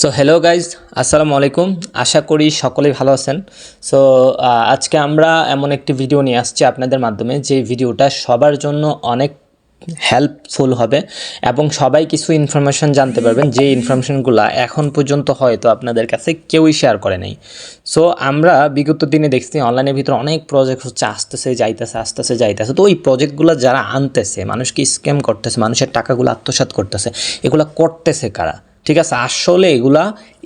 So hello guys, আসসালামু আলাইকুম। আশা করি সকলেই ভালো আছেন। সো আজকে আমরা এমন একটি ভিডিও নিয়ে আসছি আপনাদের মাধ্যমে, যে ভিডিওটা সবার জন্য অনেক হেল্পফুল হবে এবং সবাই কিছু ইনফরমেশন জানতে পারবেন, যে ইনফরমেশনগুলো এখন পর্যন্ত হয়তো আপনাদের কাছে কেউই শেয়ার করে নাই। সো আমরা বিগত দিনে দেখছি অনলাইনের ভিতরে অনেক প্রজেক্ট হচ্ছে আসতেছে যাইতেছে। তো ওই প্রজেক্টগুলো যারা আনতেছে, মানুষকে স্ক্যাম করতেছে, মানুষের টাকাগুলো আত্মসাৎ করতেছে, এগুলো করতেছে কারা? ঠিক আছে, আসলে এগুলা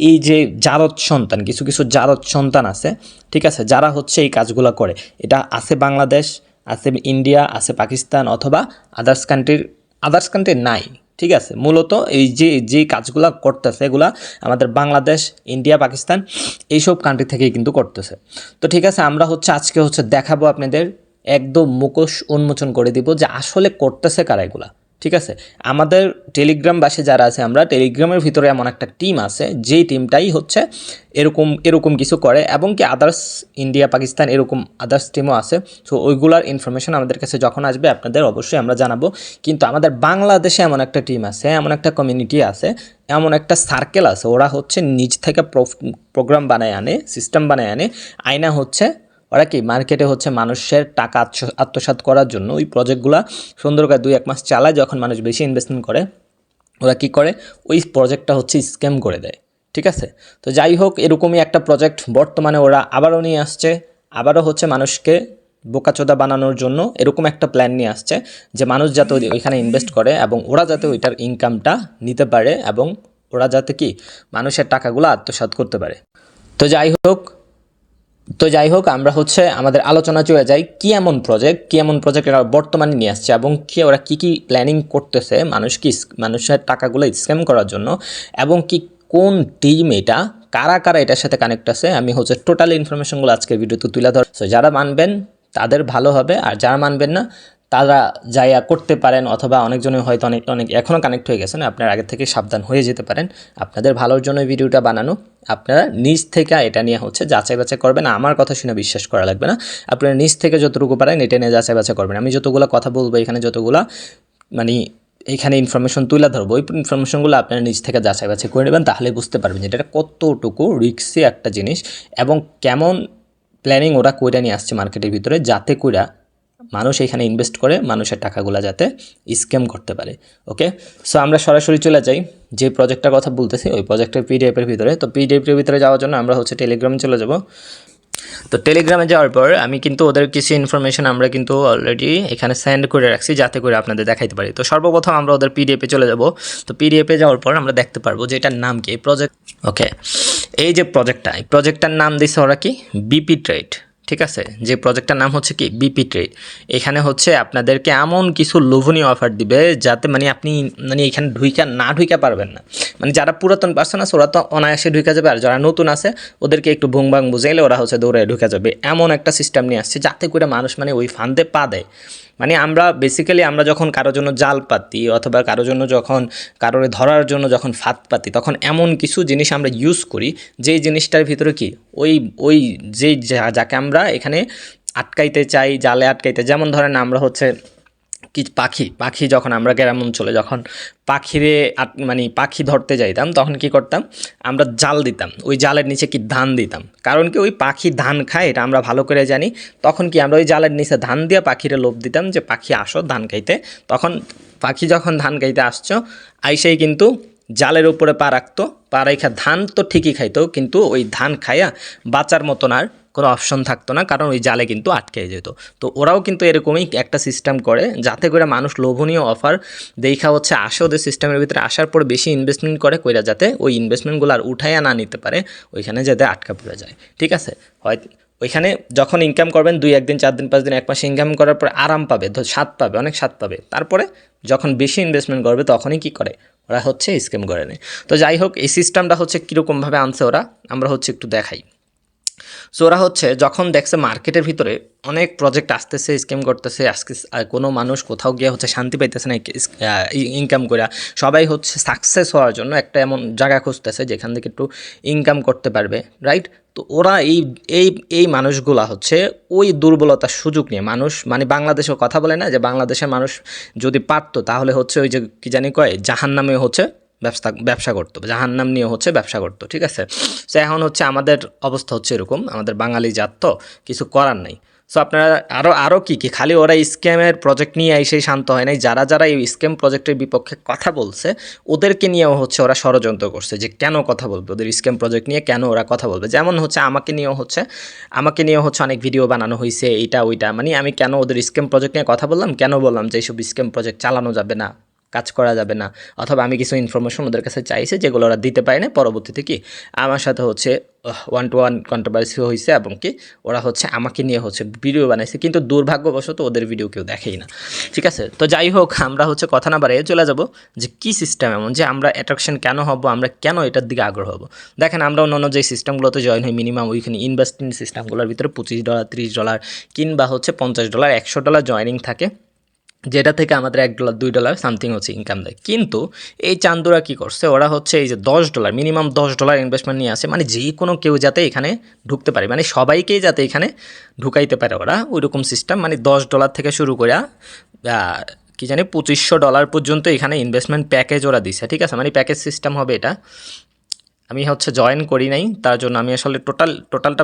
এই যে জারদ সন্তান, কিছু কিছু জারদ সন্তান আছে, ঠিক আছে, যারা হচ্ছে এই কাজগুলো করে। এটা আছে বাংলাদেশ, আছে ইন্ডিয়া, আছে পাকিস্তান, অথবা আদার্স কান্ট্রি নাই। ঠিক আছে, মূলত এই যে কাজগুলো করতেছে, এগুলা আমাদের বাংলাদেশ, ইন্ডিয়া, পাকিস্তান এইসব কান্ট্রি থেকেই কিন্তু করতেছে। তো ঠিক আছে, আমরা আজকে দেখাবো আপনাদের, একদম মুখোশ উন্মোচন করে দিব যে আসলে করতেছে কারা এগুলা। ঠিক আছে, আমাদের টেলিগ্রামবাসী যারা আছে, আমরা টেলিগ্রামের ভিতরে এমন একটা টিম আছে, যেই টিমটাই এরকম কিছু করে, এবং কি আদার্স ইন্ডিয়া, পাকিস্তান এরকম আদার্স টিমও আছে। সো ওইগুলার ইনফরমেশন আমাদের কাছে যখন আসবে আপনাদের অবশ্যই আমরা জানাবো। কিন্তু আমাদের বাংলাদেশে এমন একটা টিম আছে, এমন একটা কমিউনিটি আছে, এমন একটা সার্কেল আছে, ওরা নিজ থেকে প্রোগ্রাম বানায় আনে, সিস্টেম বানায় আনে, আয়না ওরা কি মার্কেটে মানুষের টাকা আত্মসাৎ করার জন্য ওই প্রজেক্টগুলো সুন্দর করে 2-1 মাস চালায়। যখন মানুষ বেশি ইনভেস্টমেন্ট করে, ওরা কি করে, ওই প্রজেক্টটা স্ক্যাম করে দেয়। ঠিক আছে, তো যাই হোক, এরকমই একটা প্রজেক্ট বর্তমানে ওরা আবারও নিয়ে আসছে। আবারও মানুষকে বোকাচোদা বানানোর জন্য এরকম একটা প্ল্যান নিয়ে আসছে, যে মানুষ যাতে ওইখানে ইনভেস্ট করে এবং ওরা যাতে ওইটার ইনকামটা নিতে পারে, এবং ওরা যাতে কি মানুষের টাকাগুলো আত্মসাৎ করতে পারে। তো যাই হোক আমরা আমাদের আলোচনা চলে যাই, কি এমন প্রজেক্ট এরা বর্তমানে নিয়ে আসছে, এবং ওরা কি প্ল্যানিং করতেছে মানুষের টাকাগুলো স্ক্যাম করার জন্য, এবং কোন টিম এটা, কারা কারা এটার সাথে কানেক্ট আছে। আমি টোটাল ইনফরমেশনগুলো আজকের ভিডিওতে তুলে ধর। যারা মানবেন তাদের ভালো হবে, আর যারা মানবেন না তারা যাইয়া করতে পারেন, অথবা অনেকজনের হয়তো অনেক এখনও কানেক্ট হয়ে গেছেন, আপনারা আগে থেকে সাবধান হয়ে যেতে পারেন। আপনাদের ভালোর জন্য ভিডিওটা বানানো, আপনারা নিজ থেকে এটা নিয়ে যাচাই বাছাই করবেন। আমার কথা শুনে বিশ্বাস করা লাগবে না, আপনারা নিজ থেকে যতটুকু পারেন এটা নিয়ে যাচাই বাছাই করবেন। আমি যতগুলো কথা বলবো এখানে, এখানে ইনফরমেশন তুলে ধরবো, ওই ইনফরমেশনগুলো আপনারা নিজ থেকে যাচাই বাছাই করে নেবেন, তাহলে বুঝতে পারবেন যে এটা কতটুকু রিস্কি একটা জিনিস, এবং কেমন প্ল্যানিং ওরা কইরা নিয়ে আসছে মার্কেটের ভিতরে, যাতে কইরা মানুষ এখানে ইনভেস্ট করে মানুষের টাকাগুলো যাতে স্ক্যাম করতে পারে। ওকে, সো আমরা সরাসরি চলে যাই যে প্রজেক্টটার কথা বলতেছি, ওই প্রজেক্টের পিডিএফের ভিতরে। তো পিডিএফের ভিতরে যাওয়ার জন্য আমরা টেলিগ্রামে চলে যাব। তো টেলিগ্রামে যাওয়ার পর আমি কিন্তু ওদের কিছু ইনফরমেশন আমরা কিন্তু অলরেডি এখানে সেন্ড করে রাখছি, যাতে করে আপনাদের দেখাইতে পারি। তো সর্বপ্রথম আমরা ওদের পিডিএফে চলে যাব। তো পিডিএফে যাওয়ার পর আমরা দেখতে পারবো যে এটার নাম কি, প্রজেক্ট। ওকে, এই যে প্রজেক্টটার নাম দিচ্ছে ওরা কি, বিপি ট্রেড। ঠিক আছে, যে প্রজেক্টটার নাম কি, বিপি ট্রেড। এখানে আপনাদেরকে এমন কিছু লোভনীয় অফার দিবে, যাতে আপনি এখানে ঢুইকা পারবেন না। যারা পুরাতন পার্সন আছে ওরা তো অনায়াসে ঢুকে যাবে, আর যারা নতুন আছে ওদেরকে একটু ভুংভাং বুঝাইলে ওরা দৌড়ে ঢুকে যাবে। এমন একটা সিস্টেম নিয়ে আসছে, যাতে করে মানুষ ওই ফান্দে পা দেয়। আমরা বেসিক্যালি আমরা যখন কারোর জন্য জাল পাতি, অথবা কারোর জন্য কারোর ধরার জন্য যখন ফাঁদ পাতি, তখন এমন কিছু জিনিস আমরা ইউজ করি, যেই জিনিসটার ভিতরে কি ওই যাকে আমরা এখানে আটকাইতে চাই, জালে আটকাইতে, যেমন ধরেন আমরা কি পাখি যখন আমরা গ্রাম অঞ্চলে যখন পাখি ধরতে যাইতাম, তখন কি করতাম, আমরা জাল দিতাম, ওই জালের নিচে ধান দিতাম। কারণ কি, ওই পাখি ধান খায়, এটা আমরা ভালো করে জানি। তখন কি আমরা ওই জালের নিচে ধান দিয়ে পাখিরে লোভ দিতাম, যে পাখি আসো ধান খাইতে। তখন পাখি যখন ধান খাইতে আসছো, আইসেই কিন্তু জালের উপরে পা রাখতো, পা রেখা ধান তো ঠিকই খাইতো, কিন্তু ওই ধান খাইয়া বাঁচার মতন আর কোনো অপশন থাকতো না, কারণ ওই জালে কিন্তু আটকে যেত। তো ওরাও কিন্তু এরকমই একটা সিস্টেম করে, যাতে করে মানুষ লোভনীয় অফার দেখা আসে ওদের সিস্টেমের ভিতরে, আসার পর বেশি ইনভেস্টমেন্ট করে যাতে ওই ইনভেস্টমেন্টগুলো আর উঠাইয়া না নিতে পারে, ওইখানে যাতে আটকা পড়ে যায়। ঠিক আছে, হয়তো ওইখানে যখন ইনকাম করবেন 2-1 দিন, 4 দিন, 5 দিন, 1 মাস ইনকাম করার পর আরাম পাবে, অনেক স্বাদ পাবে। তারপরে যখন বেশি ইনভেস্টমেন্ট করবে, তখনই কি করে, ওরা স্ক্যাম করে নেয়। তো যাই হোক, এই সিস্টেমটা কীরকমভাবে আনছে ওরা, আমরা একটু দেখাই। সো ওরা যখন দেখছে মার্কেটের ভিতরে অনেক প্রজেক্ট আসতেছে, স্ক্যাম করতেছে, আজকে কোনো মানুষ কোথাও গিয়ে শান্তি পাইতেছে না ইনকাম করে, সবাই সাকসেস হওয়ার জন্য একটা এমন জায়গা খুঁজতেছে যেখান থেকে একটু ইনকাম করতে পারবে, রাইট। তো ওরা এই মানুষগুলা ওই দুর্বলতার সুযোগ নিয়ে, মানুষ বাংলাদেশের কথা বলে না, যে বাংলাদেশের মানুষ যদি পারতো, তাহলে ওই যে কি জানি কয়, জাহান্নামে ব্যবসা করতো, জাহান্নাম নিয়ে হচ্ছে ব্যবসা করতো, ঠিক আছে। সো এখন হচ্ছে আমাদের অবস্থা হচ্ছে এরকম, আমাদের বাঙালি জাত তো কিছু করার নাই। সো আপনারা আরও কী খালি ওরা স্ক্যামের প্রজেক্ট নিয়ে এসেই শান্ত হয় নাই, যারা এই স্ক্যাম প্রজেক্টের বিপক্ষে কথা বলছে ওদেরকে নিয়েও হচ্ছে ওরা ষড়যন্ত্র করছে যে কেন কথা বলবে, ওদের স্ক্যাম প্রজেক্ট নিয়ে কেন ওরা কথা বলবে। যেমন হচ্ছে আমাকে নিয়েও হচ্ছে অনেক ভিডিও বানানো হয়েছে, এইটা ওইটা, মানে আমি কেন ওদের স্ক্যাম প্রজেক্ট নিয়ে কথা বললাম, কেন বললাম যে এইসব স্ক্যাম প্রজেক্ট চালানো যাবে না, কাজ করা যাবে না, অথবা আমি কিছু ইনফরমেশন ওদের কাছে চাইছি যেগুলো ওরা দিতে পারে না, পরবর্তীতে কি আমার সাথে হচ্ছে 1-to-1 কন্ট্রোভার্সি হয়েছে এবং কি ওরা হচ্ছে আমাকে নিয়ে হচ্ছে ভিডিও বানাইছে, কিন্তু দুর্ভাগ্যবশত ওদের ভিডিও কেউ দেখেই না, ঠিক আছে। তো যাই হোক, আমরা হচ্ছে কথা না বাড়িয়ে চলে যাব যে কী সিস্টেম এমন যে আমরা অ্যাট্রাকশন কেন হব, আমরা কেন এটার দিকে আগ্রহ হব। দেখেন, আমরা অন্যান্য যে সিস্টেমগুলোতে জয়েন হই, মিনিমাম ওইখানে ইনভেস্টিং সিস্টেমগুলোর ভিতরে $25, $30 কিংবা হচ্ছে $50, $100 জয়েনিং থাকে, যেটা থেকে আমাদের $1, $2 সামথিং হচ্ছে ইনকাম দেয়। কিন্তু এই চান্দুরা কী করছে, ওরা হচ্ছে এই যে $10 মিনিমাম $10 ইনভেস্টমেন্ট নিয়ে আসে, মানে যে কোনো কেউ যাতে এখানে ঢুকতে পারে, মানে সবাইকেই যাতে এখানে ঢুকাইতে পারে ওরা, ওইরকম সিস্টেম। মানে $10 থেকে শুরু করে কি জানি $2500 পর্যন্ত এখানে ইনভেস্টমেন্ট প্যাকেজ ওরা দিছে, ঠিক আছে। মানে প্যাকেজ সিস্টেম হবে এটা। আমি হচ্ছে জয়েন করি নাই, তার জন্য আমি আসলে টোটালটা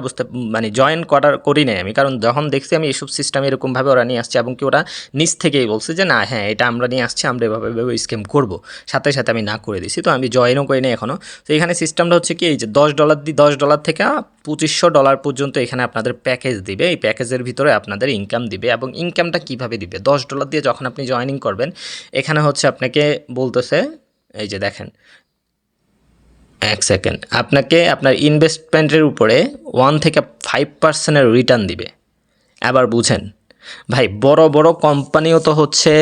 মানে জয়েন করি নাই আমি, কারণ যখন দেখছি আমি এইসব সিস্টেম এরকমভাবে ওরা নিয়ে আসছে এবং কি ওরা নিজ থেকেই বলছে যে না, হ্যাঁ এটা আমরা নিয়ে আসছি, আমরা এভাবে স্কিম করবো, সাথে সাথে আমি না করে দিছি, তো আমি জয়েনও করি নাই এখনও। তো এখানে সিস্টেমটা হচ্ছে কি, এই যে $10 থেকে $2500 পর্যন্ত এখানে আপনাদের প্যাকেজ দিবে, এই প্যাকেজের ভিতরে আপনাদের ইনকাম দিবে। এবং ইনকামটা কীভাবে দিবে, $10 দিয়ে যখন আপনি জয়েনিং করবেন, এখানে হচ্ছে আপনাকে বলতেছে, এই যে দেখেন, এক সেকেন্ড, আপনাকে আপনার ইনভেস্টমেন্টের উপরে 1-5% রিটার্ন দিবে। আবার বুঝেন ভাই, বড় বড় কোম্পানিও তো হচ্ছে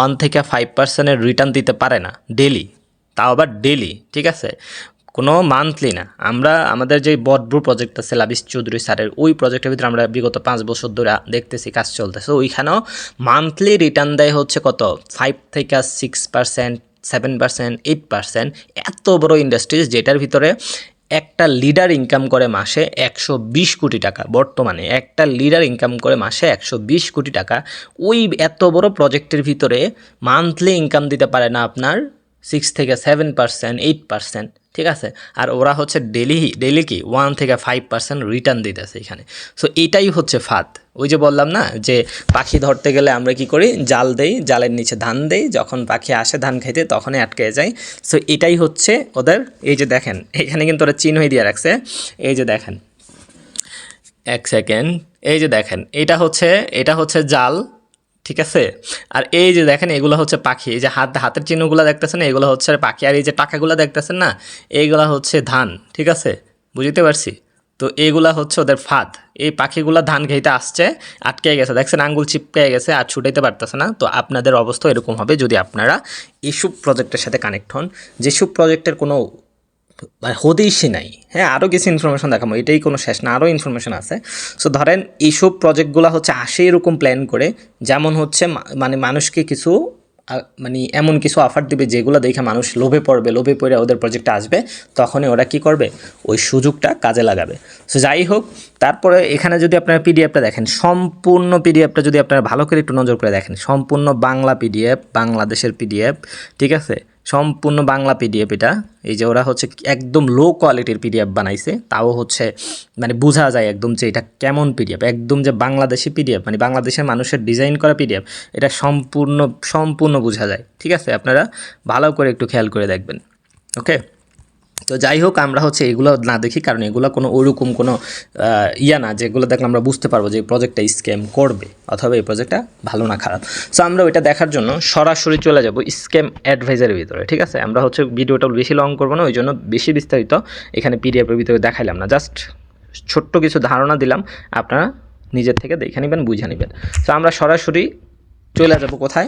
1-5% রিটার্ন দিতে পারে না ডেলি, তাও আবার ডেলি, ঠিক আছে, কোনো মান্থলি না। আমাদের যে বটব্রু প্রজেক্ট আছে লাবিশ চৌধুরী স্যারের, ওই প্রজেক্টের ভিতরে আমরা বিগত 5 বছর ধরে দেখতেছি কাজ চলতেছে, ওইখানেও মান্থলি রিটার্ন দেয় হচ্ছে কত, 5-6%, 7%, 8%। এত বড় ইন্ডাস্ট্রিজ যেটার ভিতরে একটা লিডার ইনকাম করে মাসে 120 কোটি টাকা, বর্তমানে একটা লিডার ইনকাম করে মাসে 120 কোটি টাকা। ওই এত বড় প্রজেক্টের ভিতরে মান্থলি ইনকাম দিতে পারে না আপনার 6-7%, 8%, ঠিক আছে। আর ওরা হচ্ছে ডেলি কি 1-5% রিটার্ন দিতেছে এখানে। সো এটাই হচ্ছে ফাঁদ। ওই যে বললাম না যে পাখি ধরতে গেলে আমরা কি করি, জাল দেই, জালের নিচে ধান দেই, যখন পাখি আসে ধান খাইতে তখনই আটকে যায়। সো এটাই হচ্ছে ওদের। এই যে দেখেন, এখানে কিন্তু ওরা চিহ্নই দিয়ে রাখছে, এই যে দেখেন, এক সেকেন্ড, এই যে দেখেন, এটা হচ্ছে জাল, ঠিক আছে। আর এই যে দেখেন, এগুলো হচ্ছে পাখি, এই যে হাতের চিহ্নগুলো দেখতেছেন, এগুলো হচ্ছে পাখি। আর এই যে টাকাগুলো দেখতেছেন না, এইগুলা হচ্ছে ধান, ঠিক আছে, বুঝতে পারছি। তো এইগুলা হচ্ছে ওদের ফাঁদ। এই পাখিগুলা ধান খেতে আসছে, আটকে গেছে, দেখছেন আঙ্গুল চিপকে গেছে, আর ছুটাইতে পারতেছে না। তো আপনাদের অবস্থা এরকম হবে যদি আপনারা এইসব প্রজেক্টের সাথে কানেক্ট হন, যেসব প্রজেক্টের কোনো হদিশই নাই। হ্যাঁ, আরও কিছু ইনফরমেশন দেখাবো, এটাই কোনো শেষ না, আরও ইনফরমেশন আছে। সো ধরেন এইসব প্রজেক্টগুলো হচ্ছে আসে এরকম প্ল্যান করে, যেমন হচ্ছে মানে মানুষকে কিছু মানে এমন কিছু অফার দিবে যেগুলো দেখে মানুষ লোভে পড়ে ওদের প্রজেক্টে আসবে, তখনই ওরা কি করবে, ওই সুযোগটা কাজে লাগাবে। সো যাই হোক, তারপরে এখানে যদি আপনারা পিডিএফটা দেখেন, সম্পূর্ণ পিডিএফটা যদি আপনারা ভালো করে একটু নজর করে দেখেন, সম্পূর্ণ বাংলা পিডিএফ, বাংলাদেশের পিডিএফ, ঠিক আছে, সম্পূর্ণ বাংলা পিডিএফ এটা। এই যে ওরা হচ্ছে একদম লো কোয়ালিটির পিডিএফ বানাইছে, তাও হচ্ছে মানে বোঝা যায় একদম যে এটা কেমন পিডিএফ, একদম যে বাংলাদেশি পিডিএফ, মানে বাংলাদেশের মানুষের ডিজাইন করা পিডিএফ, এটা সম্পূর্ণ বোঝা যায়, ঠিক আছে। আপনারা ভালো করে একটু খেয়াল করে দেখবেন, ওকে। তো যাই হোক, আমরা হচ্ছে এগুলো না দেখি, কারণ এগুলো কোনো ওরকম কোনো না যেগুলো দেখলে আমরা বুঝতে পারবো যে এই প্রজেক্টটা স্ক্যাম করবে অথবা এই প্রজেক্টটা ভালো না খারাপ। সো আমরা ওইটা দেখার জন্য সরাসরি চলে যাব স্ক্যাম অ্যাডভাইজারের ভিতরে, ঠিক আছে। আমরা হচ্ছে ভিডিওটা বেশি লং করবো না, ওই জন্য বেশি বিস্তারিত এখানে পিডিএফের ভিতরে দেখাইলাম না, জাস্ট ছোট্ট কিছু ধারণা দিলাম, আপনারা নিজের থেকে দেখে নেবেন, বুঝে নেবেন। তো আমরা সরাসরি চলে যাবো কোথায়,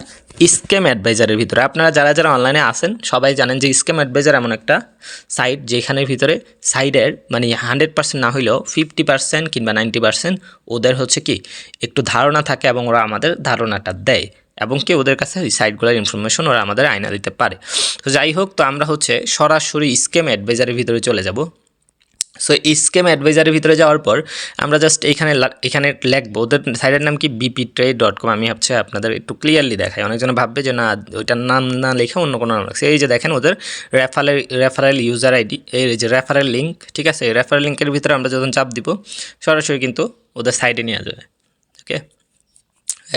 স্ক্যাম অ্যাডভাইজারের ভিতরে। আপনারা যারা অনলাইনে আসেন সবাই জানেন যে স্ক্যাম অ্যাডভাইজার এমন একটা সাইট যেখানের ভিতরে সাইডের মানে 100% না হইলেও 50% কিংবা 90% ওদের হচ্ছে কি একটু ধারণা থাকে, এবং ওরা আমাদের ধারণাটা দেয়, এবং কি ওদের কাছে ওই সাইটগুলোর ইনফরমেশন ওরা আমাদের আয়না দিতে পারে। তো যাই হোক, তো আমরা হচ্ছে সরাসরি স্ক্যাম অ্যাডভাইজারের ভিতরে চলে যাব। সো স্ক্যাম অ্যাডভাইজারের ভিতরে যাওয়ার পর আমরা জাস্ট এখানে লিখবো ওদের সাইটের নাম কি bptrade.com। আমি হচ্ছে আপনাদের একটু ক্লিয়ারলি দেখাই, অনেকজন ভাববে যে না ওইটার নাম না লেখা অন্য কোনো নাম লাগছে। এই যে দেখেন ওদের রেফারেল ইউজার আইডি, এই যে রেফারেল লিঙ্ক, ঠিক আছে। রেফারেল লিঙ্কের ভিতরে আমরা যখন চাপ দিব সরাসরি কিন্তু ওদের সাইটে নিয়ে যাবে। ওকে,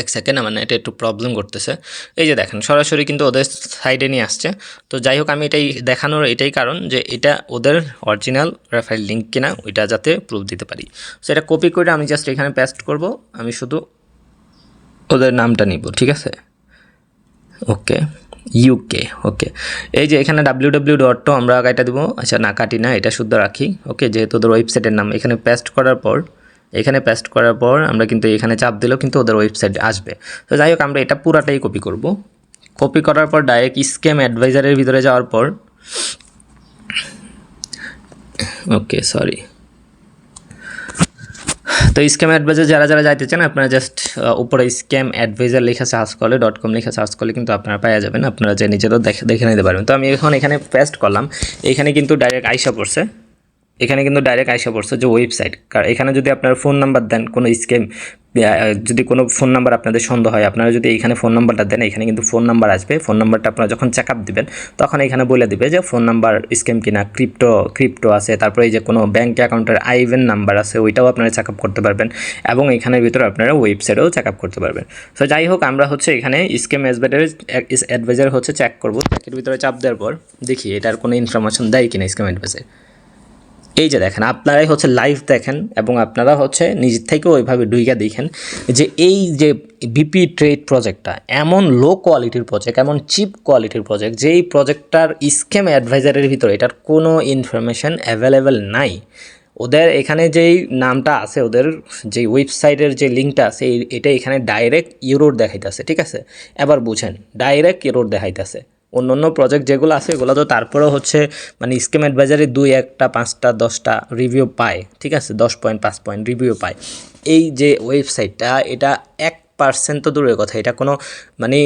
এক সেকেন্ড, আমার এটা একটু প্রবলেম করতেছে। এই যে দেখেন সরাসরি কিন্তু ওদের সাইডে নিয়ে আসছে। তো যাই হোক, আমি এটাই দেখানোর এটাই কারণ যে এটা ওদের অরিজিনাল রেফারেল লিঙ্ক কিনা ওইটা যাতে প্রুফ দিতে পারি। সো এটা কপি করে আমি জাস্ট এখানে পেস্ট করব, আমি শুধু ওদের নামটা নিব, ঠিক আছে। ওকে, ইউকে, ওকে। এই যে এখানে www. আমরা এটা দিব, আচ্ছা না কাটি না, এটা শুদ্ধ রাখি। ওকে, যেহেতু ওদের ওয়েবসাইটের নাম এখানে পেস্ট করার পর আমরা কিন্তু এখানে চাপ দিলেও কিন্তু ওদের ওয়েবসাইট আসবে। তো যাই হোক, আমরা এটা পুরাটাই কপি করব। কপি করার পর ডাইরেক্ট স্ক্যাম অ্যাডভাইজারের ভিতরে যাওয়ার পর, ওকে সরি, তো স্ক্যাম অ্যাডভাইজার যারা যাইতে চান আপনারা জাস্ট উপরে স্ক্যাম অ্যাডভাইজার লেখা সার্চ করলে .com লেখা সার্চ করলে কিন্তু আপনারা পাওয়া যাবেন, আপনারা যে নিজেরাও দেখে নিতে পারবেন। তো আমি এখন এখানে পেস্ট করলাম, এখানে কিন্তু ডাইরেক্ট আইসা পড়ছে, যে ওয়েবসাইট। কারণ এখানে যদি আপনার ফোন নাম্বার দেন, কোনো স্ক্যাম যদি কোনো ফোন নাম্বার আপনাদের সন্দেহ হয়, আপনারা যদি এইখানে ফোন নাম্বারটা দেন, এখানে কিন্তু ফোন নাম্বার আসবে। ফোন নাম্বারটা আপনারা যখন চেক আপ দেবেন তখন এখানে বলে দিবে যে ফোন নাম্বার স্ক্যাম কিনা, ক্রিপ্টো আছে, তারপরে এই যে কোনো ব্যাঙ্ক অ্যাকাউন্টের আইভেন নাম্বার আছে, ওইটাও আপনারা চেক আপ করতে পারবেন, এবং এখানের ভিতরে আপনারা ওয়েবসাইটেও চেক আপ করতে পারবেন। সো যাই হোক, আমরা হচ্ছে এখানে স্ক্যাম অ্যাডভাইজার হচ্ছে চেক করবো। চেকের ভিতরে চাপ দেওয়ার পর দেখি এটার কোনো ইনফরমেশন দেয় কিনা স্ক্যাম অ্যাডভাইজার। এই যে দেখেন, আপনারাই হচ্ছে লাইভ দেখেন এবং আপনারা হচ্ছে নিজের থেকেও ওইভাবে ডুইকা দেখেন যে এই যে বিপি ট্রেড প্রজেক্টটা এমন লো কোয়ালিটির প্রজেক্ট, এমন চিপ কোয়ালিটির প্রজেক্ট, যেই প্রজেক্টটার স্ক্যাম অ্যাডভাইজারের ভিতরে এটার কোনো ইনফরমেশন অ্যাভেলেবেল নাই। ওদের এখানে যেই নামটা আছে, ওদের যে ওয়েবসাইটের যে লিঙ্কটা আছে, এটা এখানে ডাইরেক্ট ইউরোর দেখাইতেছে, ঠিক আছে। এবার বুঝেন, ডাইরেক্ট ইউরোর দেখাইতেছে। অন্য প্রজেক্ট যেগুলো আছে এগুলো তো তারপরেও হচ্ছে মানে স্ক্যাম অ্যাডভাইজারে 2, 1, 5টা 10টা রিভিউ পায়, ঠিক আছে, 10.5 পয়েন্ট রিভিউ পায়। এই যে ওয়েবসাইটটা, এটা 1% তো দূরের কথা, এটা কোনো মানে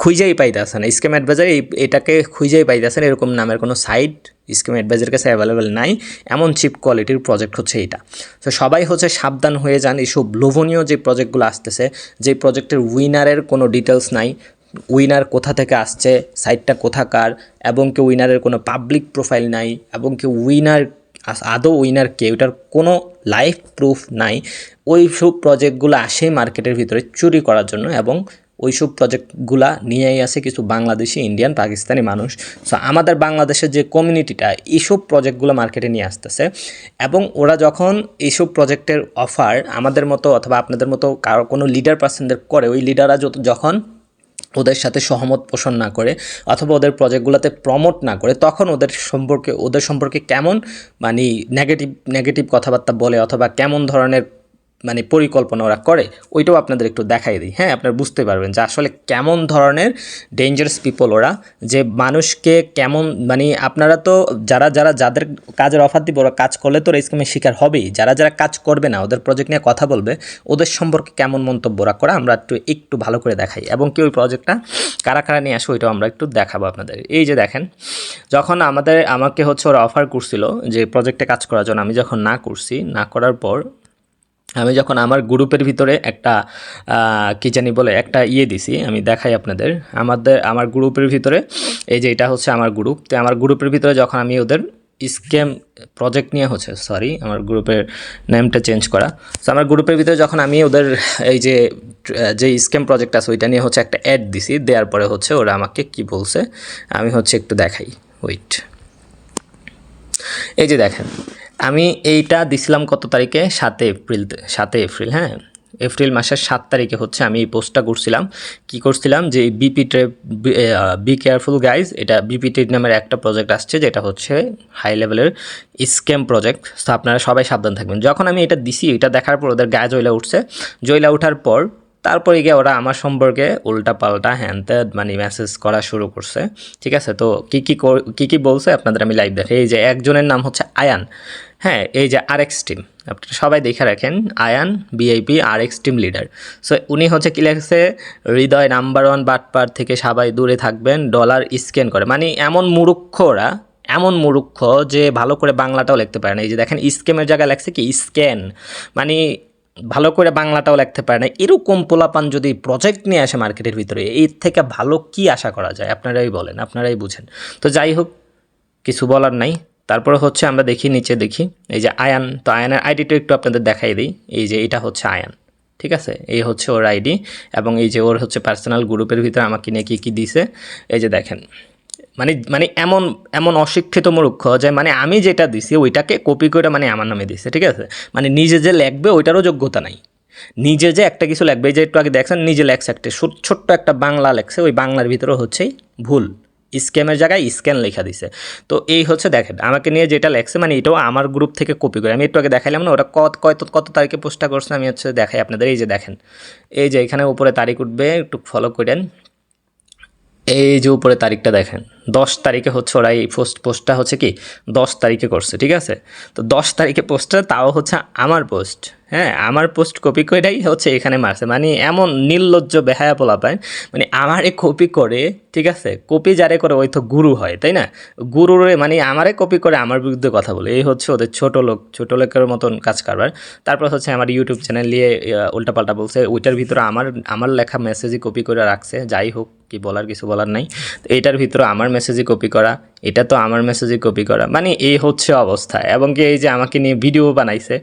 খুঁজেই পাইতেছে না স্ক্যাম অ্যাডভাইজার, এটাকে খুঁজেই পাইতেছে না, এরকম নামের কোনো সাইট স্ক্যাম অ্যাডভাইজারের কাছে অ্যাভেলেবেল নাই। এমন চিপ কোয়ালিটির প্রজেক্ট হচ্ছে এটা। তো সবাই হচ্ছে সাবধান হয়ে যান, এইসব লোভনীয় যে প্রজেক্টগুলো আসতেছে, যে প্রজেক্টের উইনারের কোনো ডিটেলস নাই, উইনার কোথা থেকে আসছে, সাইটটা কোথাকার, এবং কি উইনারের কোনো পাবলিক প্রোফাইল নাই, এবং কি উইনার আদৌ উইনার কে, ওটার কোনো লাইভ প্রুফ নাই। ওই সব প্রজেক্টগুলো আসে মার্কেটের ভিতরে চুরি করার জন্য, এবং ওই সব প্রজেক্টগুলা নিয়েই আসে কিছু বাংলাদেশি, ইন্ডিয়ান, পাকিস্তানি মানুষ। সো আমাদের বাংলাদেশের যে কমিউনিটিটা এইসব প্রজেক্টগুলো মার্কেটে নিয়ে আসতেছে, এবং ওরা যখন এইসব প্রজেক্টের অফার আমাদের মতো অথবা আপনাদের মতো কারো কোনো লিডার পার্সনদের করে, ওই লিডাররা যখন ওদের সাথে সহমত পোষণ না করে অথবা ওদের প্রজেক্টগুলোতে প্রমোট না করে, তখন ওদের সম্পর্কে কেমন মানে নেগেটিভ কথাবার্তা বলে অথবা কেমন ধরনের মানে পরিকল্পনা ওরা করে, ওইটাও আপনাদের একটু দেখাই দিই। হ্যাঁ, আপনারা বুঝতে পারবেন যে আসলে কেমন ধরনের ডেঞ্জারাস পিপল ওরা, যে মানুষকে কেমন মানে আপনারা তো যাদের কাজের অফার দিব, ওরা কাজ করলে তো স্ক্যামের শিকার হবেই। যারা কাজ করবে না, ওদের প্রজেক্ট নিয়ে কথা বলবে, ওদের সম্পর্কে কেমন মন্তব্য ওরা করে আমরা একটু ভালো করে দেখাই, এবং কি ওই প্রজেক্টটা কারা নিয়ে আসে ওইটাও আমরা একটু দেখাবো আপনাদের। এই যে দেখেন, যখন আমাকে হচ্ছে ওরা অফার করছিল যে প্রজেক্টে কাজ করার জন্য, আমি যখন না করার পর আমি যখন আমার গ্রুপের ভিতরে একটা কী জানি বলে একটা দিছি, আমি দেখাই আপনাদের। আমার গ্রুপের ভিতরে এই যে এটা হচ্ছে আমার গ্রুপ। তো আমার গ্রুপের ভিতরে যখন আমি ওদের স্ক্যাম প্রজেক্ট নিয়ে হচ্ছে, আমার গ্রুপের নেমটা চেঞ্জ করা। তো আমার গ্রুপের ভিতরে যখন আমি ওদের এই যে স্ক্যাম প্রজেক্ট আছে ওইটা নিয়ে হচ্ছে একটা অ্যাড দিছি, দেওয়ার পরে হচ্ছে ওরা আমাকে কি বলছে আমি হচ্ছে একটু দেখাই, ওয়েট। এই যে দেখেন, আমি এইটা দিছিলাম কত তারিখে, 7 এপ্রিল, হ্যাঁ, এপ্রিল মাসের 7 তারিখে হচ্ছে আমি এই পোস্টটা করছিলাম। কি করছিলাম যে বি কেয়ারফুল গাইজ, এটা বিপি ট্রেড নামের একটা প্রজেক্ট আসছে, যেটা হচ্ছে হাই লেভেলের স্ক্যাম প্রজেক্ট। তো আপনারা সবাই সাবধান থাকবেন। যখন আমি এটা দিছি, এটা দেখার পর ওদের গায়ে জ্বলা ওঠার পর তারপরে গিয়ে ওরা আমার সম্পর্কে উল্টাপাল্টা হ্যানত্যান মানে মেসেজ করা শুরু করছে, ঠিক আছে। তো কী বলছে আপনাদের আমি লাইভ দেখে। এই যে একজনের নাম হচ্ছে আয়ান, হ্যাঁ, এই যে RX টিম, আপনারা সবাই দেখে রাখেন, Ayan BIP RX team leader. So উনি হচ্ছে কি লেখছে, হৃদয় নাম্বার 1 বাটপার থেকে সবাই দূরে থাকবেন, ডলার স্ক্যান করে। মানে এমন মূর্খ ওরা, এমন মূর্খ যে ভালো করে বাংলাটাও লিখতে পারে না। এই যে দেখেন স্ক্যামের জায়গায় লেখছে কি স্ক্যান, মানে ভালো করে বাংলাটাও লিখতে পারে না। এরকম পোলাপান যদি প্রজেক্ট নিয়ে আসে মার্কেটের ভিতরে, এর থেকে ভালো কি আশা করা যায়? আপনারাই বলেন, আপনারাই বুঝেন। তো যাই হোক, কিছু বলার নাই। তারপরে হচ্ছে আমরা দেখি, নিচে দেখি এই যে আয়ান, তো আয়ানের আইডিটা একটু আপনাদের দেখাই দিই। এই যে এটা হচ্ছে আয়ান, ঠিক আছে, এই হচ্ছে ওর আইডি, এবং এই যে ওর হচ্ছে পার্সোনাল গ্রুপের ভিতরে আমাকে নিয়ে কী কী দিছে এই যে দেখেন। মানে মানে এমন এমন অশিক্ষিত মূর্খ যে মানে আমি যেটা দিছি ওইটাকে কপি করে মানে আমার নামে দিছে, ঠিক আছে। মানে নিজে যে লিখবে ওইটারও যোগ্যতা নাই, নিজে যে একটা কিছু লিখবে, এই যে একটু আগে দেখছেন নিজে লেখছে একটা ছোট্ট একটা বাংলা লেখছে, ওই বাংলার ভিতরে হচ্ছে ভুল, স্ক্যামের জায়গায় স্ক্যান লেখা দিছে। তো এই হচ্ছে দেখেন আমাকে নিয়ে যেটা লেখছে, মানে এটাও আমার গ্রুপ থেকে কপি করে। আমি একটু আগে দেখাইলাম না ওটা কত তারিখে পোস্টটা করছে, আমি হচ্ছে দেখাই আপনাদের। এই যে দেখেন, এই যে এখানে উপরে তারিখ উঠবে, একটু ফলো করেন। এই যে উপরে তারিখটা দেখেন, 10 তারিখে হচ্ছে ওরা এই পোস্টটা হচ্ছে কি 10 তারিখে করছে, ঠিক আছে। তো 10 তারিখে পোস্টটা, তাও হচ্ছে আমার পোস্ট, হ্যাঁ আমার পোস্ট কপি করেই হচ্ছে এখানে মারছে। মানে এমন নির্লজ্জ বেহায়া পোলাপায়, মানে আমারে কপি করে, ঠিক আছে, কপি যারে করে ওই তো গুরু হয়, তাই না? গুরুরে মানে আমারে কপি করে আমার বিরুদ্ধে কথা বলে, এই হচ্ছে ওদের ছোট লোকের মতন কাজ কারবার। তারপর হচ্ছে আমার ইউটিউব চ্যানেল নিয়ে উল্টাপাল্টা বলছে, ওইটার ভিতরে আমার লেখা মেসেজই কপি করে রাখছে। যাই হোক, কি বলার, কিছু বলার নাই। তো এটার ভিতরে আমার মেসেজই কপি করা, এটা তো আমার মেসেজই কপি করা, মানে এই হচ্ছে অবস্থা। এবং কি এই যে আমাকে নিয়ে ভিডিও বানাইছে,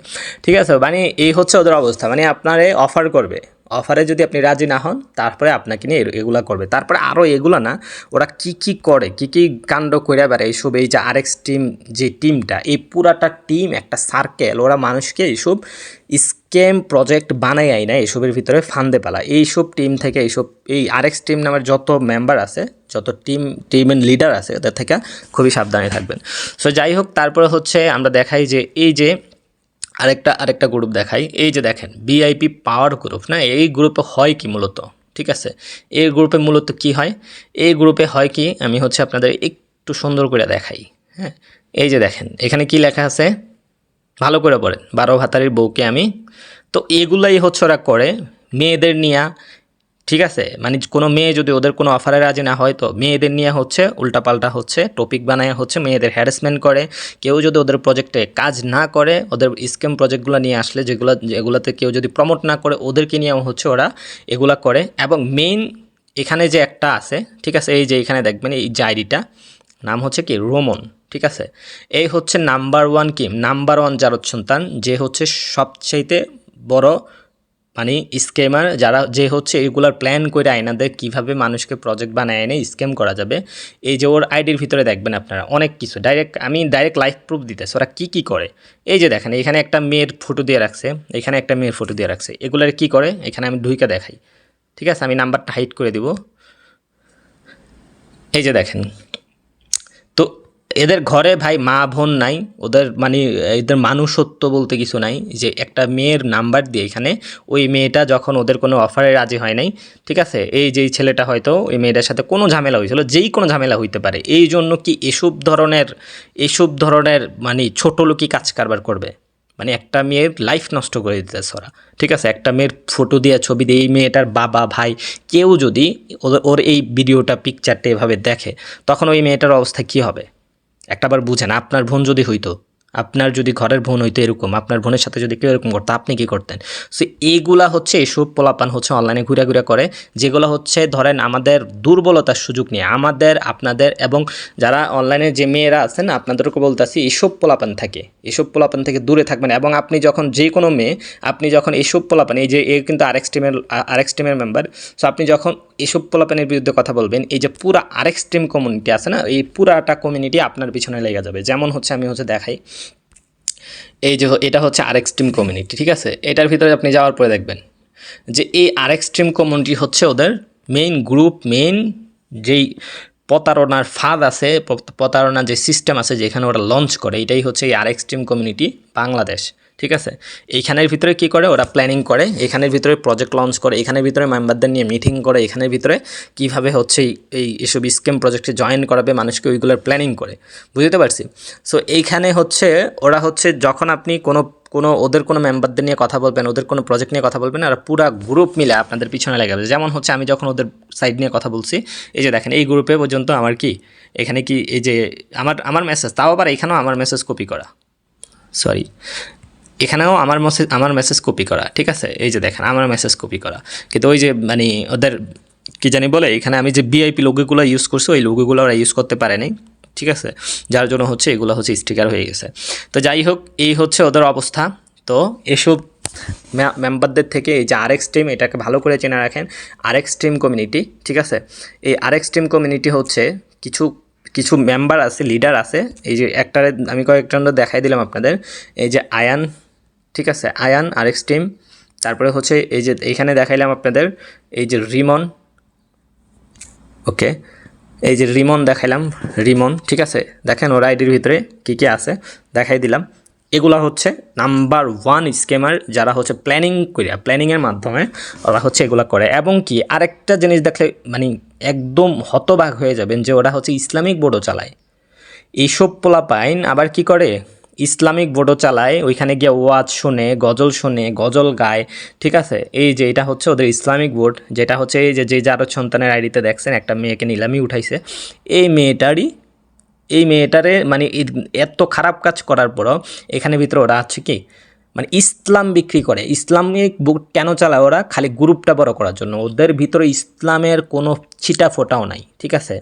ঠিক আছে, মানে এই হচ্ছে ওদের অবস্থা। মানে আপনারে অফার করবে, অফারে যদি আপনি রাজি না হন তারপরে আপনাকে নিয়ে এগুলা করবে। তারপরে আরও এগুলা না, ওরা কি করে, কি কাণ্ড কইরা বেড়ায় এইসব। এই যে আরএক্স টিম, যে টিমটা, এই পুরাটা টিম একটা সার্কেল, ওরা মানুষকে এইসব স্ক্যাম প্রজেক্ট বানাই না এসবের ভিতরে ফান্দে পালা। এইসব টিম থেকে, এইসব এই আরএক্স টিম নামের যত মেম্বার আছে, যত টিমের লিডার আছে, ওদের থেকে খুবই সাবধানে থাকবেন। সো যাই হোক, তারপরে হচ্ছে আমরা দেখাই যে এই যে আরেকটা গ্রুপ দেখাই। এই যে দেখেন ভিআইপি পাওয়ার গ্রুপ না, এই গ্রুপে হয় কি মূলত, ঠিক আছে, এই গ্রুপে মূলত কি হয়, এই গ্রুপে হয় কি আমি হচ্ছে আপনাদের একটু সুন্দর করে দেখাই। হ্যাঁ, এই যে দেখেন এখানে কি লেখা আছে, ভালো করে পড়েন, 12 ভাতারির বউকে আমি। তো এগুলাই হচ্ছে ওরা করে মেয়েদের নিয়ে, ঠিক আছে। মানে কোনো মেয়ে যদি ওদের কোনো অফারে রাজি না হয়, তো মেয়েদের নিয়ে হচ্ছে উল্টাপাল্টা হচ্ছে টপিক বানায় হচ্ছে মেয়েদের হ্যারাসমেন্ট করে। কেউ যদি ওদের প্রজেক্টে কাজ না করে, ওদের স্ক্যাম প্রজেক্টগুলো নিয়ে আসলে, যেগুলোতে কেউ যদি প্রমোট না করে, ওদেরকে নিয়ে হচ্ছে ওরা এগুলা করে। এবং মেইন এখানে যে একটা আছে, ঠিক আছে, এই যে এখানে দেখবেন এই যে আইডিটা নাম হচ্ছে কি রোমন, ঠিক আছে। এই হচ্ছে নাম্বার 1 কি নাম্বার 1 জারদ সন্তান, যে হচ্ছে সবচাইতে বড় মানে স্ক্যামার, যারা যে হচ্ছে এগুলার প্ল্যান করে আয়নাদের কীভাবে মানুষকে প্রজেক্ট বানায় এনে স্ক্যাম করা যাবে। এই যে ওর আইডির ভিতরে দেখবেন আপনারা অনেক কিছু, আমি ডাইরেক্ট লাইভ প্রুফ দিতেছি ওরা কী করে। এই যে দেখেন এখানে একটা মেয়ের ফটো দিয়ে রাখছে, এখানে একটা মেয়ের ফটো দিয়ে রাখছে, এগুলার কী করে এখানে আমি ঢুইকা দেখাই, ঠিক আছে। আমি নাম্বারটা হাইড করে দিব। এই যে দেখেন, তো এদের ঘরে ভাই মা বোন নাই, ওদের মানে এদের মানুষত্ব বলতে কিছু নাই। যে একটা মেয়ের নাম্বার দিয়ে এখানে, ওই মেয়েটা যখন ওদের কোনো অফারে রাজি হয় নাই, ঠিক আছে, এই যেই ছেলেটা হয়তো ওই মেয়েটার সাথে কোনো ঝামেলা হয়েছিল, যেই কোনো ঝামেলা হইতে পারে, এই জন্য কি এসব ধরনের মানে ছোটো লোকই কাজ কারবার করবে। মানে একটা মেয়ের লাইফ নষ্ট করে দিতেছে ওরা, ঠিক আছে। একটা মেয়ের ফটো দিয়ে, ছবি দিয়ে, এই মেয়েটার বাবা ভাই কেউ যদি ওর এই ভিডিওটা পিকচারটা এভাবে দেখে, তখন ওই মেয়েটার অবস্থা কী হবে একটাবার বুঝেন। আপনার বোন যদি হইতো, আপনার যদি ঘরের বোন হইতো এরকম, আপনার বোনের সাথে যদি কেউ এরকম করতো, আপনি কী করতেন? সো এইগুলা হচ্ছে এসব পোলাপান হচ্ছে অনলাইনে ঘুরে করে, যেগুলো হচ্ছে ধরেন আমাদের দুর্বলতার সুযোগ নিয়ে, আপনাদের এবং যারা অনলাইনে যে মেয়েরা আছেন আপনাদেরকে বলতেছি, এসব পোলাপান থেকে দূরে থাকবেন। এবং আপনি যখন যে কোনো মেয়ে, আপনি যখন এসব পোলাপান, এই যে কিন্তু আরেক্স টিমের মেম্বার, সো আপনি যখন এসব পোলাপানের বিরুদ্ধে কথা বলবেন, এই যে পুরা আরেক্স টিম কমিউনিটি আছে না, এই পুরাটা কমিউনিটি আপনার পিছনে লেগে যাবে। যেমন হচ্ছে আমি হচ্ছে দেখাই, এই যে এটা হচ্ছে আরএক্স টিম কমিউনিটি, ঠিক আছে। এটার ভিতরে আপনি যাওয়ার পরে দেখবেন যে এই আরএক্স টিম কমিউনিটি হচ্ছে ওদের মেইন গ্রুপ, মেইন যেই প্রতারণার ফাঁদ আছে, প্রতারণার যে সিস্টেম আছে যেখানে ওরা লঞ্চ করে, এটাই হচ্ছে এই আরএক্স টিম কমিউনিটি বাংলাদেশ, ঠিক আছে। এইখানের ভিতরে কি করে ওরা প্ল্যানিং করে, এখানের ভিতরে প্রজেক্ট লঞ্চ করে, এখানের ভিতরে মেম্বারদের নিয়ে মিটিং করে, এখানের ভিতরে কীভাবে হচ্ছে এইসব স্কিম প্রজেক্টে জয়েন করাবে মানুষকে, ওইগুলোর প্ল্যানিং করে, বুঝতে পারছি। সো এইখানে হচ্ছে ওরা হচ্ছে যখন আপনি কোনো ওদের কোনো মেম্বারদের নিয়ে কথা বলবেন, ওদের কোনো প্রজেক্ট নিয়ে কথা বলবেন, আর পুরা গ্রুপ মিলে আপনাদের পিছনে লাগাবে। যেমন হচ্ছে আমি যখন ওদের সাইড নিয়ে কথা বলছি, এই যে দেখেন এই গ্রুপে পর্যন্ত আমার কি এখানে কি এই যে আমার মেসেজ, তাও আবার এখানেও আমার মেসেজ কপি করা, সরি এখানেও আমার মেসেজ কপি করা, ঠিক আছে। এই যে দেখেন আমার মেসেজ কপি করা, কিন্তু ওই যে মানে ওদের কী জানি বলে, এখানে আমি যে ভিআইপি লোগোগুলো ইউজ করছি ওই লোগোগুলো ওরা ইউজ করতে পারেনি, ঠিক আছে, যার জন্য হচ্ছে এগুলো হচ্ছে স্টিকার হয়ে গেছে। তো যাই হোক, এই হচ্ছে ওদের অবস্থা। তো এসব মেম্বারদের থেকে এই যে আরএক্স টিম, এটাকে ভালো করে চেনে রাখেন, আরএক্স টিম কমিউনিটি, ঠিক আছে। এই আরএক্স টিম কমিউনিটি হচ্ছে কিছু মেম্বার আছে, লিডার আছে। এই যে একটারে আমি কয়েকটা দেখাই দিলাম আপনাদের, এই যে আয়ান, ঠিক আছে, আয়ান আরএক্স টিম। তারপরে হচ্ছে এই যে এইখানে দেখাইলাম আপনাদের এই যে রিমন, ওকে, এই যে রিমন দেখাইলাম, রিমন, ঠিক আছে। দেখেন ওর আইডির ভিতরে কী কী আছে দেখাই দিলাম। এগুলা হচ্ছে নাম্বার 1 স্কেমার, যারা হচ্ছে প্ল্যানিংয়ের মাধ্যমে ওরা হচ্ছে এগুলা করে। এবং কি আরেকটা জিনিস দেখলে মানে একদম হতবাক হয়ে যাবেন যে ওরা হচ্ছে ইসলামিক বোর্ডও চালায়। এইসব পোলাপাইন আবার কি করে, ইসলামিক বোর্ডও চালায়, ওইখানে গিয়ে ওয়াজ শোনে, গজল গায়, ঠিক আছে। এই যে এটা হচ্ছে ওদের ইসলামিক বোর্ড, যেটা হচ্ছে এই যে যারও সন্তানের আইডিতে দেখছেন একটা মেয়েকে নিলামি উঠাইছে, এই মেয়েটারে মানে এত খারাপ কাজ করার পরও এখানে ভিতরে ওরা আছে কি মানে ইসলাম বিক্রি করে। ইসলামিক বুক কেন চালায় ওরা? খালি গ্রুপটা বড় করার জন্য। ওদের ভিতরে ইসলামের কোনো ছিটা ফোটাও নাই, ঠিক আছে।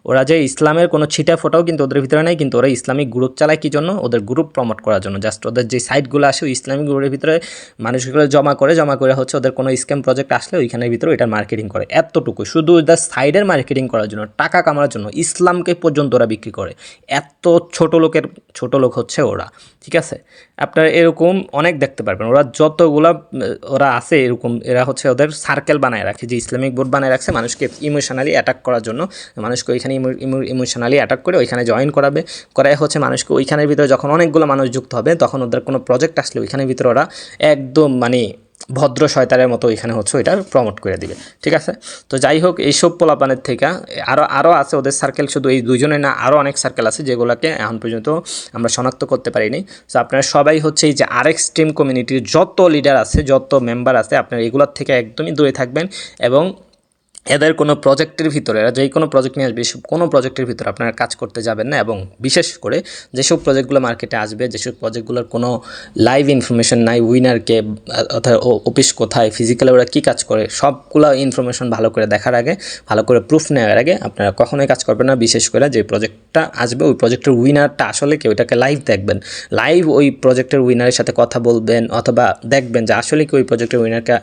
ওরা যে ইসলামের কোনো ছিটা ফোটাও কিন্তু ওদের ভিতরে নাই, কিন্তু ওরা ইসলামিক গ্রুপ চালায় কী জন্য? ওদের গ্রুপ প্রমোট করার জন্য। জাস্ট ওদের যে সাইটগুলো আসে ওই ইসলামিক গ্রুপের ভিতরে মানুষগুলো জমা করে হচ্ছে ওদের কোনো স্ক্যাম প্রজেক্ট আসলে ওইখানের ভিতরে এটা মার্কেটিং করে। এতটুকু শুধু ওদের সাইডের মার্কেটিং করার জন্য, টাকা কামানোর জন্য ইসলামকে পর্যন্ত ওরা বিক্রি করে। এত ছোট লোক হচ্ছে ওরা, ঠিক আছে। আপনারা এরকম অনেক দেখতে পারবেন। ওরা আছে এরকম, এরা হচ্ছে ওদের সার্কেল বানায় রাখে, যে ইসলামিক বোর্ড বানায় রাখছে মানুষকে ইমোশনালি অ্যাটাক করার জন্য। মানুষকে ওইখানে ইমোশনালি অ্যাটাক করে ওইখানে জয়েন করায় হচ্ছে মানুষকে ওইখানের ভিতরে যখন অনেকগুলো মানুষ যুক্ত হবে তখন ওদের কোনো প্রজেক্ট আসলে ওইখানের ভিতরে ওরা একদম মানে ভদ্র শয়তানের মতো এখানে হচ্ছে ওইটা প্রমোট করে দিবে, ঠিক আছে। তো যাই হোক, এইসব পোলাপানের থেকে আরও আছে ওদের সার্কেল, শুধু এই দুজনে না, আরও অনেক সার্কেল আছে যেগুলোকে এখন পর্যন্ত আমরা শনাক্ত করতে পারিনি। তো আপনারা সবাই হচ্ছে এই যে আরএক্স টিম কমিউনিটির যত লিডার আছে, যত মেম্বার আছে, আপনারা এগুলোর থেকে একদমই দূরে থাকবেন। এবং এদের কোনো প্রজেক্টের ভিতরে, এরা যেই কোনো প্রজেক্ট নিয়ে আসবে কোনো প্রজেক্টের ভিতরে আপনারা কাজ করতে যাবেন না। এবং বিশেষ করে যেসব প্রজেক্টগুলো মার্কেটে আসবে, যেসব প্রজেক্টগুলোর কোনো লাইভ ইনফরমেশন নাই, উইনারকে অর্থাৎ অফিস কোথায়, ফিজিক্যালি ওরা কী কাজ করে, সবগুলো ইনফরমেশন ভালো করে দেখার আগে, ভালো করে প্রুফ নেওয়ার আগে আপনারা কখনোই কাজ করবেন না। বিশেষ করে যে প্রজেক্টটা আসবে ওই প্রজেক্টের উইনারটা আসলে কেউ, এটাকে লাইভ দেখবেন, লাইভ ওই প্রজেক্টের উইনারের সাথে কথা বলবেন, অথবা দেখবেন যে আসলে কি ওই প্রজেক্টের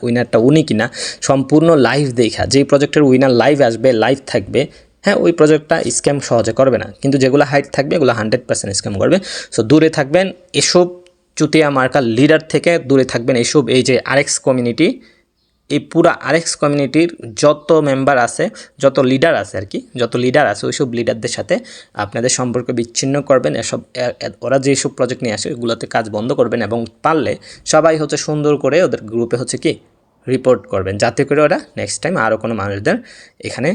উইনারটা উনি কিনা, সম্পূর্ণ লাইভ দেখা। যেই প্রজেক্ট উইনার লাইভ আসবে, লাইভ থাকবে, হ্যাঁ, ওই প্রজেক্টটা স্ক্যাম সহজে করবে না। কিন্তু যেগুলো হাইট থাকবে এগুলো 100% স্ক্যাম করবে। সো দূরে থাকবেন এসব চুতিয়া মার্কা লিডার থেকে, দূরে থাকবেন এসব এই যে আরএক্স কমিউনিটি, এই পুরা আরএক্স কমিউনিটির যত মেম্বার আছে, যত লিডার আছে আর কি, যত লিডার আছে ওইসব লিডারদের সাথে আপনাদের সম্পর্ক বিচ্ছিন্ন করবেন। ওরা যেসব প্রজেক্ট নিয়ে আসে ওগুলোতে কাজ বন্ধ করবেন। এবং পারলে সবাই হচ্ছে সুন্দর করে ওদের গ্রুপে হচ্ছে কি রিপোর্ট করবেন, যাতে করে ওরা নেক্সট টাইম আরও কোনো মানুষদের এখানে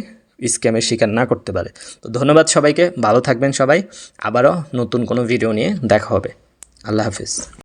স্ক্যামের শিকার না করতে পারে। তো ধন্যবাদ সবাইকে, ভালো থাকবেন সবাই। আবারও নতুন কোনো ভিডিও নিয়ে দেখা হবে। আল্লাহ হাফিজ।